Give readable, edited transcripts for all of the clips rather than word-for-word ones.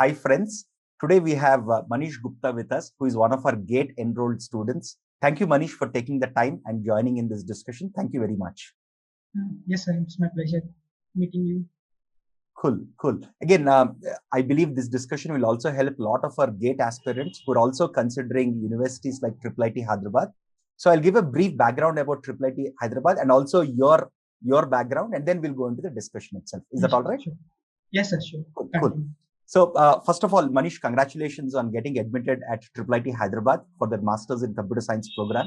Hi, friends. Today we have Manish Gupta with us, who is one of our GATE enrolled students. Thank you, Manish, for taking the time and joining in this discussion. Thank you very much. Yes, sir. It's my pleasure meeting you. Cool. Again, I believe this discussion will also help a lot of our GATE aspirants who are also considering universities like IIIT Hyderabad. So I'll give a brief background about IIIT Hyderabad and also your background, and then we'll go into the discussion itself. Is that all right? Sure. Yes, sir. Sure. Cool. So, first of all, Manish, congratulations on getting admitted at IIIT Hyderabad for the Masters in Computer Science program.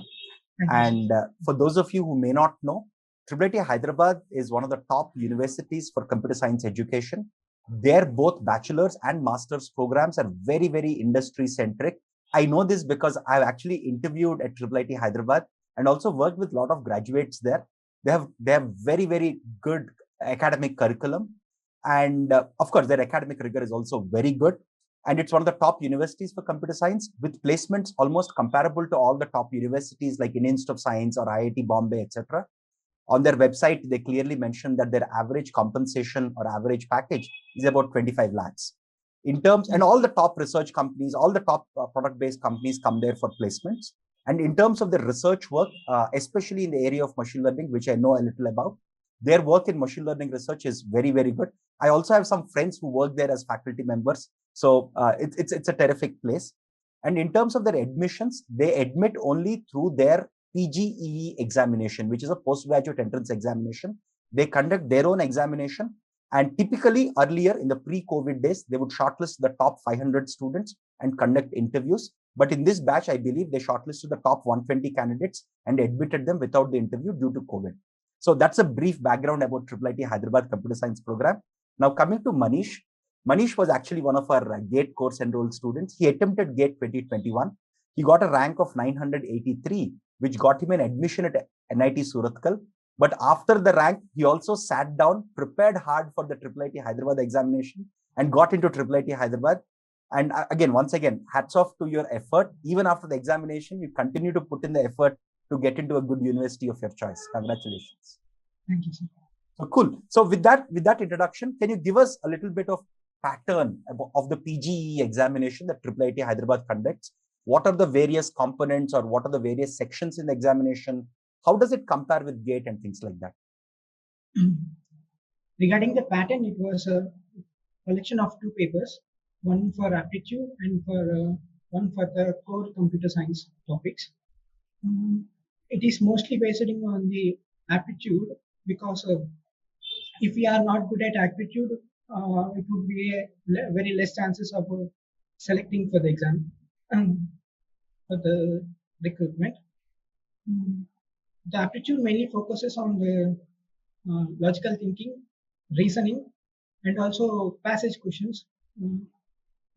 And for those of you who may not know, IIIT Hyderabad is one of the top universities for computer science education. Their both bachelor's and master's programs are very, very industry centric. I know this because I've actually interviewed at IIIT Hyderabad and also worked with a lot of graduates there. They have very, very good academic curriculum. And of course, their academic rigor is also very good. And it's one of the top universities for computer science with placements almost comparable to all the top universities like Indian Institute of Science or IIT Bombay, etc. On their website, they clearly mention that their average compensation or average package is about 25 lakhs. In terms, and all the top research companies, all the top product-based companies come there for placements. And in terms of the research work, especially in the area of machine learning, which I know a little about, their work in machine learning research is very, very good. I also have some friends who work there as faculty members. So it's a terrific place. And in terms of their admissions, they admit only through their PGEE examination, which is a postgraduate entrance examination. They conduct their own examination. And typically earlier in the pre-COVID days, they would shortlist the top 500 students and conduct interviews. But in this batch, I believe they shortlisted the top 120 candidates and admitted them without the interview due to COVID. So that's a brief background about IIIT Hyderabad Computer Science program. Now coming to Manish. Manish was actually one of our GATE course enrolled students. He attempted GATE 2021. He got a rank of 983, which got him an admission at NIT Surathkal. But after the rank, he also sat down, prepared hard for the IIIT Hyderabad examination and got into IIIT Hyderabad. And again, once again, hats off to your effort. Even after the examination, you continue to put in the effort to get into a good university of your choice. Congratulations. Thank you, sir. So cool. So with that introduction, can you give us a little bit of pattern of the PGE examination that IIIT Hyderabad conducts? What are the various components or what are the various sections in the examination? How does it compare with GATE and things like that? Regarding the pattern, it was a collection of two papers, one for aptitude and one for the core computer science topics. It is mostly based on the aptitude because if we are not good at aptitude, it would be very less chances of selecting for the exam for the recruitment. The aptitude mainly focuses on the logical thinking, reasoning, and also passage questions.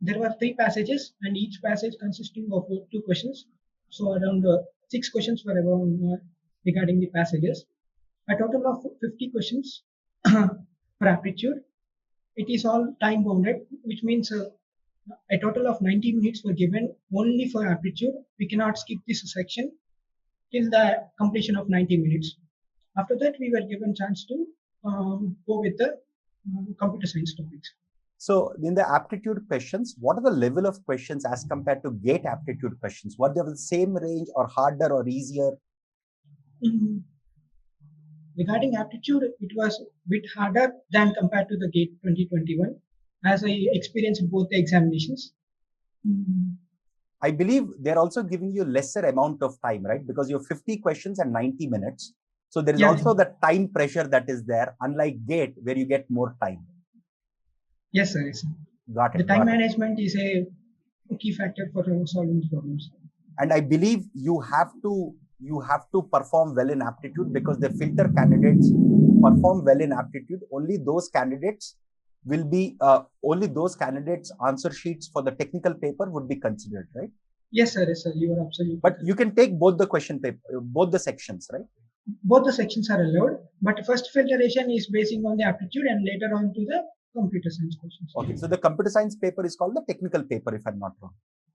There were 3 passages, and each passage consisting of 2 questions. So around 6 questions were around regarding the passages. A total of 50 questions for aptitude. It is all time bounded, which means a total of 90 minutes were given only for aptitude. We cannot skip this section till the completion of 90 minutes. After that, we were given chance to go with the computer science topics. So in the aptitude questions, what are the level of questions as compared to GATE aptitude questions? Were they of the same range or harder or easier? Regarding aptitude, it was a bit harder than compared to the GATE 2021, as I experienced both the examinations. I believe they're also giving you lesser amount of time, right? Because you have 50 questions and 90 minutes. So there is also the time pressure that is there, unlike GATE, where you get more time. Yes, sir. Yes, sir. Got it. The time management is a key factor for solving problems. And I believe you have to perform well in aptitude because they filter candidates who perform well in aptitude. Only those candidates will be only those candidates' answer sheets for the technical paper would be considered, right? Yes, sir. Yes, sir. You are absolutely. But you can take both the question paper, both the sections, right? Both the sections are allowed, but first filtration is basing on the aptitude and later on to the computer science questions. Okay, so the computer science paper is called the technical paper, if I'm not wrong.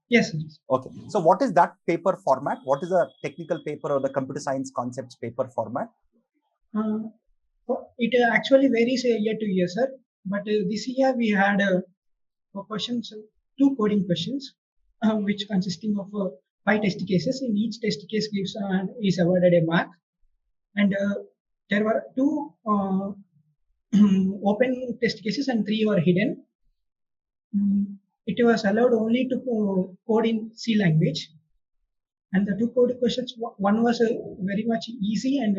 Yes. Okay, so what is that paper format? What is a technical paper or the computer science concepts paper format? It actually varies year to year, sir. But this year we had questions, two coding questions, which consisting of 5 test cases. In each test case is awarded a mark, and there were two open test cases and 3 were hidden. It was allowed only to code in C language, and the two code questions, one was very much easy and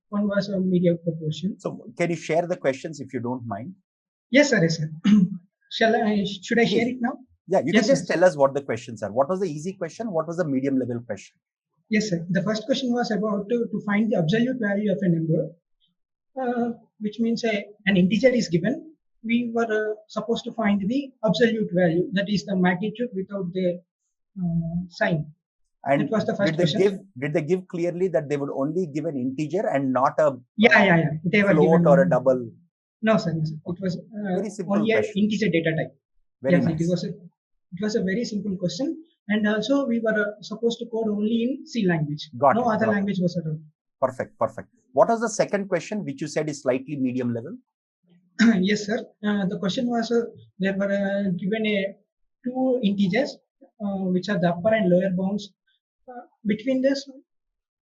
one was a mediocre portion. So can you share the questions if you don't mind? Yes, sir. Yes, sir. Should I share it now? Yeah, you can just tell us what the questions are. What was the easy question? What was the medium level question? Yes, sir. The first question was about to find the absolute value of a number, which means an integer is given. We were supposed to find the absolute value, that is the magnitude without the sign. And that was the first question. Did they give clearly that they would only give an integer and not a they were float or a double? No, sir. No, sir. It was very simple only an question. integer data type. Very yes, nice. It was a very simple question, and also we were supposed to code only in C language. No other language was allowed. Perfect, perfect. What was the second question, which you said is slightly medium level? Yes, sir. The question was there were given two integers, which are the upper and lower bounds. Between this,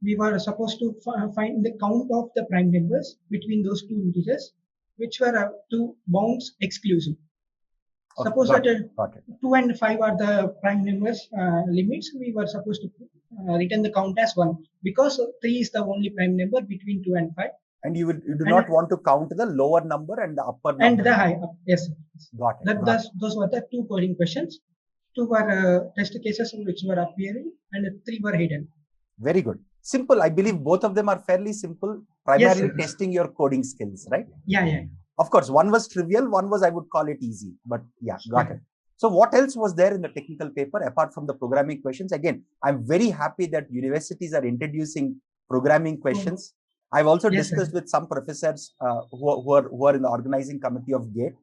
we were supposed to find the count of the prime numbers between those two integers, which were two bounds exclusive. Okay, suppose that 2 and 5 are the prime numbers limits. We were supposed to return the count as 1 because 3 is the only prime number between 2 and 5. And you do not want to count the lower number and the upper number. And the high. Yes. Got it. Those were the two coding questions. 2 were test cases which were appearing, and 3 were hidden. Very good. Simple. I believe both of them are fairly simple, primarily testing your coding skills, right? Yeah. Of course, one was trivial, one was, I would call it easy, but yeah, got it. So what else was there in the technical paper apart from the programming questions? Again, I'm very happy that universities are introducing programming questions. I've also discussed with some professors who are in the organizing committee of GATE,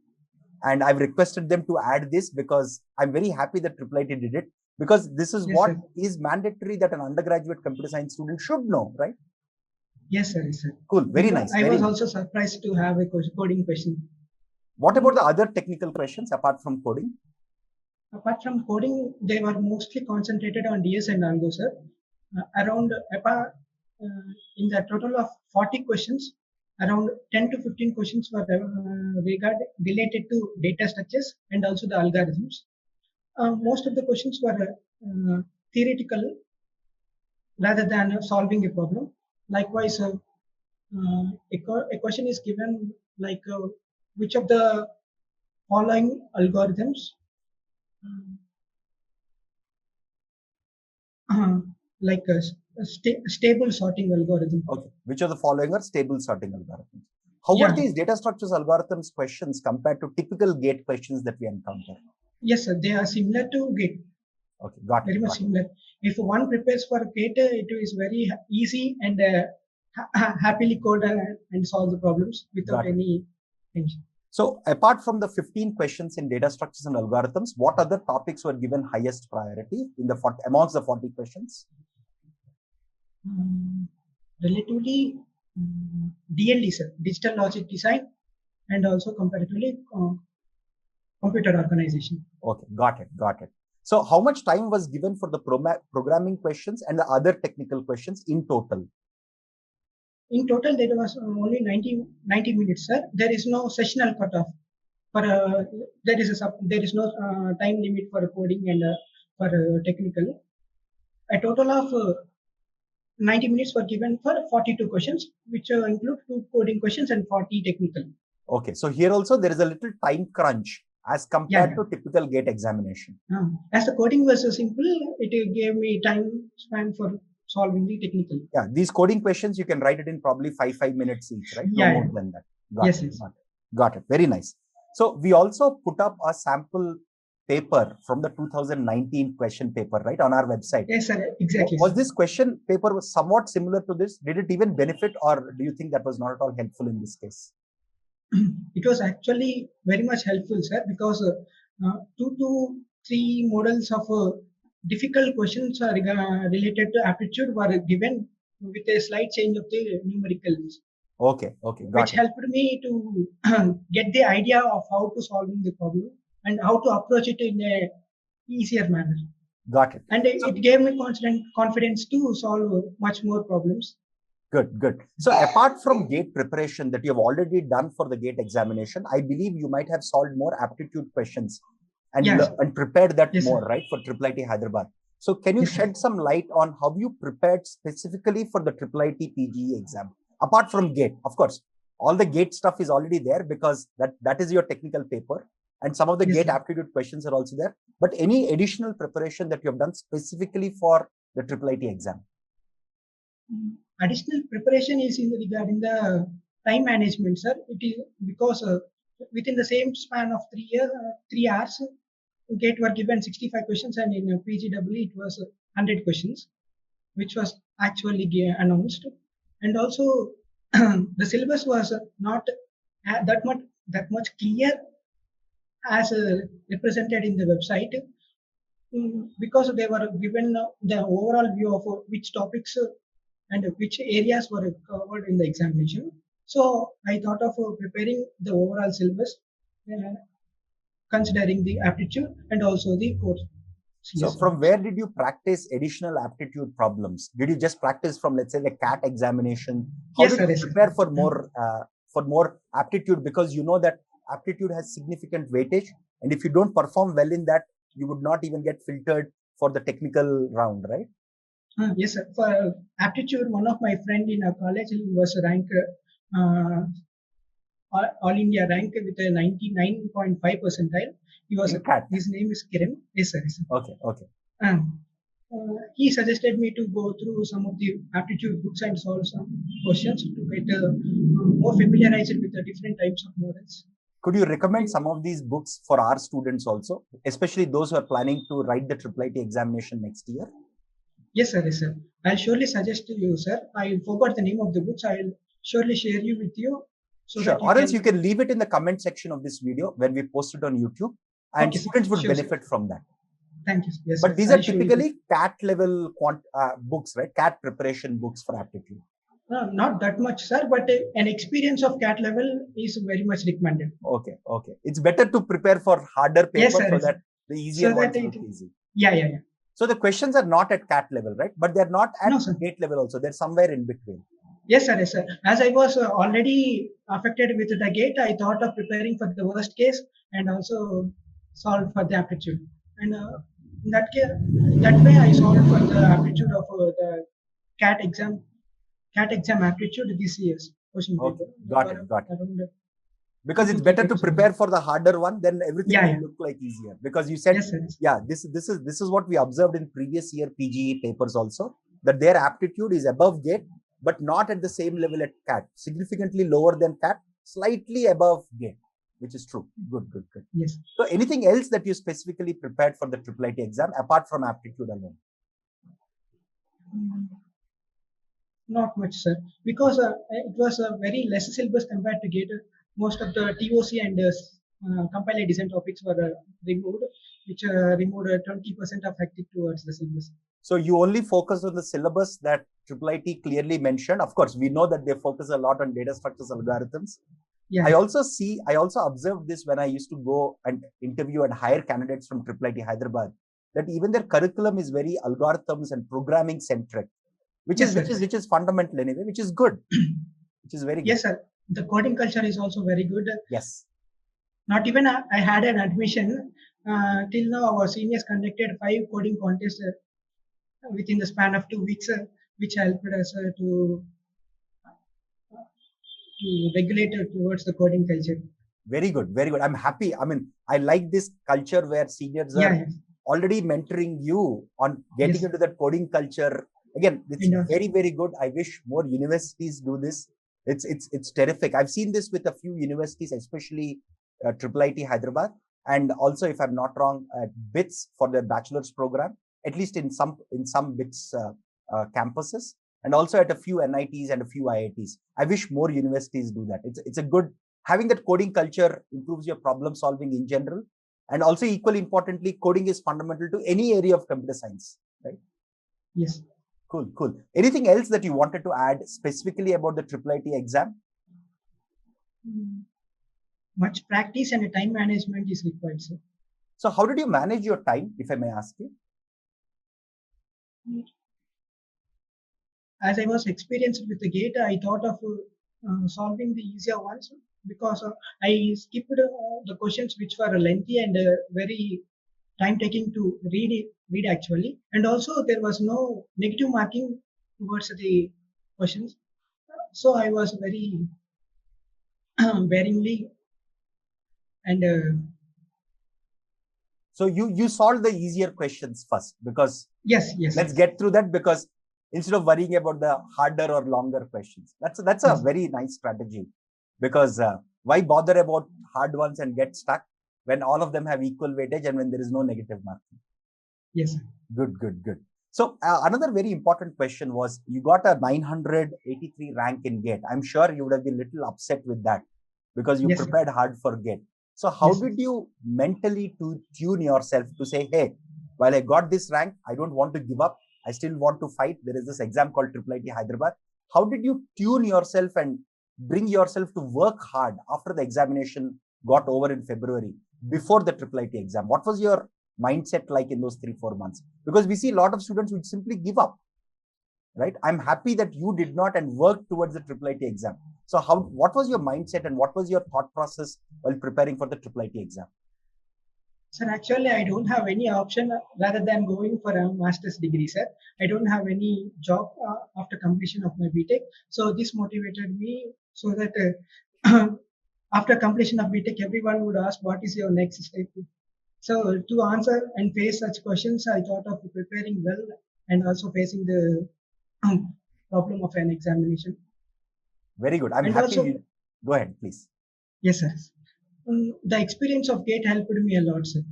and I've requested them to add this because I'm very happy that IIIT did it, because this is what is mandatory that an undergraduate computer science student should know, right? Yes, sir. Cool. Very nice. I was also surprised to have a coding question. What about the other technical questions apart from coding? Apart from coding, they were mostly concentrated on DS and Algo, sir. In the total of 40 questions, around 10 to 15 questions were related to data structures and also the algorithms. Most of the questions were theoretical rather than solving a problem. Likewise, a question is given like which of the following algorithms like a stable sorting algorithm. Okay, which of the following are stable sorting algorithms? How are these data structures algorithms questions compared to typical GATE questions that we encounter? Yes, sir, they are similar to GATE. Okay, got it. Very much similar. If one prepares for GATE, it is very easy and happily code and solve the problems without any tension. So apart from the 15 questions in data structures and algorithms, what other topics were given highest priority in the amongst the 40 questions? Relatively DLD, sir, digital logic design, and also comparatively computer organization. Okay, got it. So how much time was given for the programming questions and the other technical questions in total? In total, there was only 90 minutes, sir. There is no sessional cutoff. There is no time limit for coding and for technical. A total of 90 minutes were given for 42 questions, which include 2 coding questions and 40 technical. Okay, so here also there is a little time crunch as compared to typical GATE examination. As the coding was so simple, it gave me time span for solving the technical. Yeah, these coding questions, you can write it in probably 5 minutes each, right? No more than that. Got it. Very nice. So we also put up a sample paper from the 2019 question paper, right, on our website. Yes, sir. Exactly. Was this question paper was somewhat similar to this? Did it even benefit, or do you think that was not at all helpful in this case? It was actually very much helpful, sir, because 2 to 3 models of difficult questions related to aptitude were given with a slight change of the numericals. Okay, which helped me to get the idea of how to solve the problem. and how to approach it in a easier manner. Got it. And it gave me confidence to solve much more problems. Good, good. So apart from GATE preparation that you have already done for the GATE examination, I believe you might have solved more aptitude questions and, and prepared that more, right, for IIIT Hyderabad. So can you shed some light on how you prepared specifically for the IIIT PGE exam? Apart from GATE, of course, all the GATE stuff is already there because that is your technical paper. And some of the GATE aptitude questions are also there. But any additional preparation that you have done specifically for the IIIT exam? Additional preparation is regarding the time management, sir. It is because within the same span of 3 hours, GATE were given 65 questions, and in PGE it was 100 questions, which was actually announced. And also, the syllabus was not that much clear as represented in the website, because they were given the overall view of which topics and which areas were covered in the examination. So I thought of preparing the overall syllabus, considering the aptitude and also the course. So from where did you practice additional aptitude problems? Did you just practice from, let's say, the CAT examination? How did you prepare for more aptitude? Because you know that aptitude has significant weightage, and if you don't perform well in that, you would not even get filtered for the technical round, right? Yes, sir. For aptitude, one of my friend in a college was ranked all India rank with a 99.5 percentile. He was his name is Kiran. Yes, sir. Okay, okay. He suggested me to go through some of the aptitude books and solve some questions to get more familiarized with the different types of models. Could you recommend some of these books for our students also, especially those who are planning to write the IIIT examination next year? Yes, sir. Yes, sir. I'll surely suggest to you, sir. I forgot the name of the books. I'll surely share you with you. So sure. Or else you can leave it in the comment section of this video when we post it on YouTube, and students would benefit from that. Thank you. Yes, but these are typically CAT level books, right? CAT preparation books for aptitude. Not that much, sir, but an experience of CAT level is very much recommended. Okay, okay. It's better to prepare for harder papers so that the easier ones look easy. Yeah. So the questions are not at CAT level, right? But they're not at GATE level also. They're somewhere in between. Yes, sir. Yes, sir. As I was already affected with the GATE, I thought of preparing for the worst case and also solve for the aptitude. And in that case, that way I solved for the aptitude of the CAT exam aptitude this year's question paper. Got it. Because it's better to prepare for the harder one, then everything will look like easier. Because you said, this is what we observed in previous year PGE papers also, that their aptitude is above GATE, but not at the same level at CAT. Significantly lower than CAT, slightly above GATE, which is true. Good. Yes. So anything else that you specifically prepared for the IIIT exam apart from aptitude alone? Not much, sir. Because it was a very less syllabus compared to GATE. Most of the TOC and compiler design topics were removed, which removed 20% of hectic towards the syllabus. So you only focus on the syllabus that IIIT clearly mentioned. Of course, we know that they focus a lot on data structures algorithms. Yeah. I also observed this when I used to go and interview and hire candidates from IIIT Hyderabad, that even their curriculum is very algorithms and programming centric, which is fundamental anyway, which is good, which is very good. Yes, sir. The coding culture is also very good. Yes. Not even I had an admission. Till now, our seniors conducted 5 coding contests within the span of 2 weeks, which helped us to regulate towards the coding culture. Very good. I'm happy. I mean, I like this culture where seniors are already mentoring you on getting into that coding culture. Again, it's very, very good. I wish more universities do this. It's terrific. I've seen this with a few universities, especially IIIT Hyderabad, and also, if I'm not wrong, at BITS for their bachelor's program, at least in some BITS campuses, and also at a few NITs and a few IITs. I wish more universities do that. It's a good, having that coding culture improves your problem solving in general, and also equally importantly, coding is fundamental to any area of computer science, right? Yes. Cool. Anything else that you wanted to add specifically about the IIIT exam? Much practice and time management is required, sir. So how did you manage your time, if I may ask you? As I was experienced with the gate, I thought of solving the easier ones because I skipped the questions which were lengthy and very time taking to read actually, and also there was no negative marking towards the questions, so I was very bearingly and So you solved the easier questions first, because yes, let's get through that, because instead of worrying about the harder or longer questions, that's a yes, very nice strategy. Because why bother about hard ones and get stuck when all of them have equal weightage and when there is no negative marking? yes, Good. So another very important question was, you got a 983 rank in GATE. I'm sure you would have been a little upset with that because you yes, prepared hard for GATE. So how yes, did you mentally tune yourself to say, hey, while I got this rank, I don't want to give up. I still want to fight. There is this exam called IIIT Hyderabad. How did you tune yourself and bring yourself to work hard after the examination got over in February, before the IIIT exam? What was your mindset like in those 3-4 months? Because we see a lot of students who simply give up, right? I'm happy that you did not and worked towards the IIIT exam. So what was your mindset and what was your thought process while preparing for the IIIT exam? sir. Actually, I don't have any option rather than going for a master's degree, sir. I don't have any job after completion of my BTech, so this motivated me so that after completion of BTech, everyone would ask, "What is your next step?" So to answer and face such questions, I thought of preparing well and also facing the problem of an examination. Very good. I'm And happy. also, Go ahead, please. yes, sir. The experience of GATE helped me a lot, sir.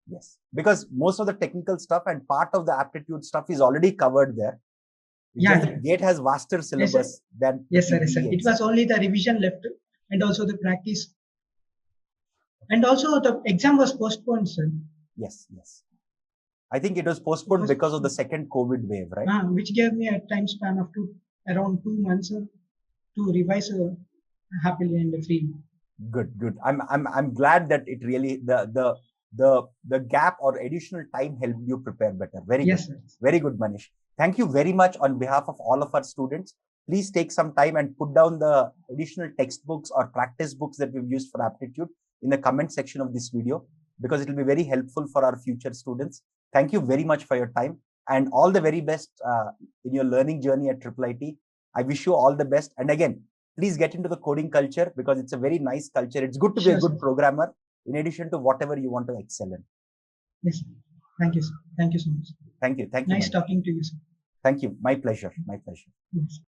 Yes, because most of the technical stuff and part of the aptitude stuff is already covered there. It's Yeah, just that GATE has vaster syllabus than yes, sir. PPE It exam. was only the revision left and also the practice. And also the exam was postponed, sir. Yes. I think it was postponed because of the second COVID wave, right? Which gave me a time span of around 2 months to revise happily and freely. Good. I'm glad that it really the gap or additional time helped you prepare better. Very yes, good. Sir. Very good, Manish. Thank you very much on behalf of all of our students. Please take some time and put down the additional textbooks or practice books that we've used for aptitude in the comment section of this video, because it will be very helpful for our future students. Thank you very much for your time and all the very best in your learning journey at IIIT. I wish you all the best. And again, please get into the coding culture, because it's a very nice culture. It's good to be a good programmer in addition to whatever you want to excel in. Yes. Thank you, sir. Thank you so much. Thank you. Nice talking to you, sir. Thank you. My pleasure. Yes.